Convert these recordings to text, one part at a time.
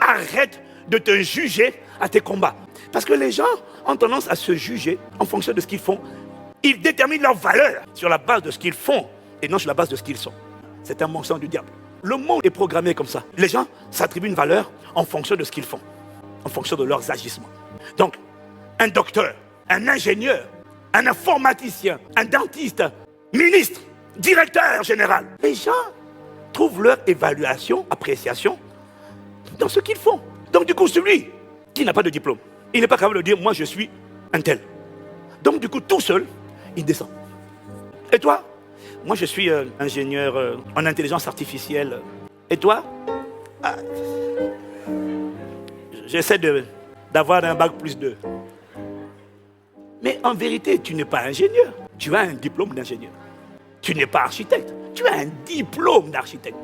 arrête de te juger à tes combats. Parce que les gens ont tendance à se juger en fonction de ce qu'ils font. Ils déterminent leur valeur sur la base de ce qu'ils font et non sur la base de ce qu'ils sont. C'est un mensonge du diable. Le monde est programmé comme ça. Les gens s'attribuent une valeur en fonction de ce qu'ils font, en fonction de leurs agissements. Donc, un docteur, un ingénieur, un informaticien, un dentiste, ministre, directeur général. Les gens trouvent leur évaluation, appréciation dans ce qu'ils font. Donc du coup, celui qui n'a pas de diplôme, il n'est pas capable de dire « moi je suis un tel ». Donc du coup, tout seul, il descend. Et toi? Moi je suis ingénieur en intelligence artificielle. Et toi? J'essaie d'avoir un bac plus 2. Mais en vérité, tu n'es pas ingénieur. Tu as un diplôme d'ingénieur. Tu n'es pas architecte. Tu as un diplôme d'architecte.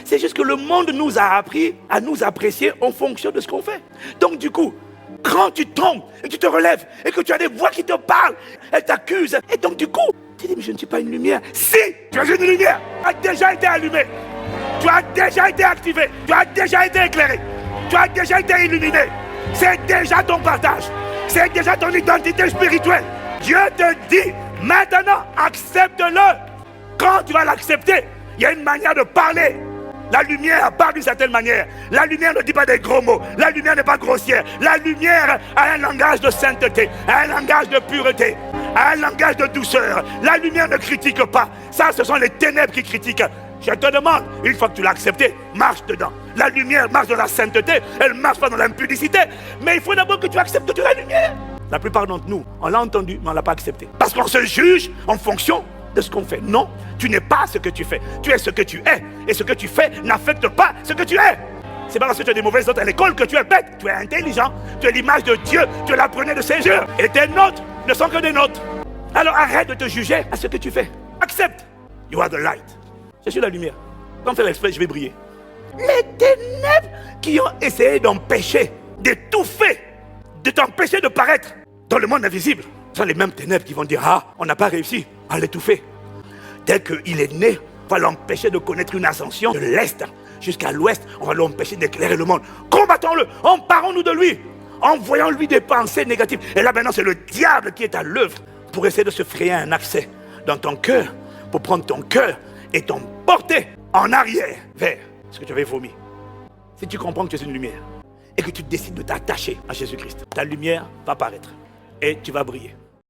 C'est juste que le monde nous a appris à nous apprécier en fonction de ce qu'on fait. Donc du coup, quand tu tombes et tu te relèves et que tu as des voix qui te parlent, elles t'accusent. Et donc du coup, tu dis mais je ne suis pas une lumière. Si, tu es une lumière. Tu as déjà été allumé. Tu as déjà été activé. Tu as déjà été éclairé. Tu as déjà été illuminé. C'est déjà ton partage. C'est déjà ton identité spirituelle. Dieu te dit, maintenant, accepte-le. Quand tu vas l'accepter, il y a une manière de parler. La lumière parle d'une certaine manière. La lumière ne dit pas des gros mots. La lumière n'est pas grossière. La lumière a un langage de sainteté, a un langage de pureté, a un langage de douceur. La lumière ne critique pas. Ça, ce sont les ténèbres qui critiquent. Je te demande, une fois que tu l'as accepté, marche dedans. La lumière marche dans la sainteté, elle ne marche pas dans l'impudicité. Mais il faut d'abord que tu acceptes que tu es la lumière. La plupart d'entre nous, on l'a entendu, mais on ne l'a pas accepté. Parce qu'on se juge en fonction de ce qu'on fait. Non, tu n'es pas ce que tu fais. Tu es ce que tu es. Et ce que tu fais n'affecte pas ce que tu es. C'est pas parce que tu as des mauvaises notes à l'école que tu es bête. Tu es intelligent. Tu es l'image de Dieu. Tu es l'apprenant de ses yeux. Et tes notes ne sont que des notes. Alors arrête de te juger à ce que tu fais. Accepte. You are the light. Je suis la lumière. Sans faire l'exprès, je vais briller. Les ténèbres qui ont essayé d'empêcher, d'étouffer, de t'empêcher de paraître dans le monde invisible, sont les mêmes ténèbres qui vont dire « Ah, on n'a pas réussi à l'étouffer. » Dès qu'il est né, on va l'empêcher de connaître une ascension de l'Est jusqu'à l'Ouest. On va l'empêcher d'éclairer le monde. Combattons-le, emparons-nous de lui, envoyons-lui des pensées négatives. Et là maintenant, c'est le diable qui est à l'œuvre pour essayer de se frayer un accès dans ton cœur, pour prendre ton cœur et t'emporter en arrière vers ce que tu avais vomi. Si tu comprends que tu es une lumière et que tu décides de t'attacher à Jésus-Christ, ta lumière va paraître et tu vas briller.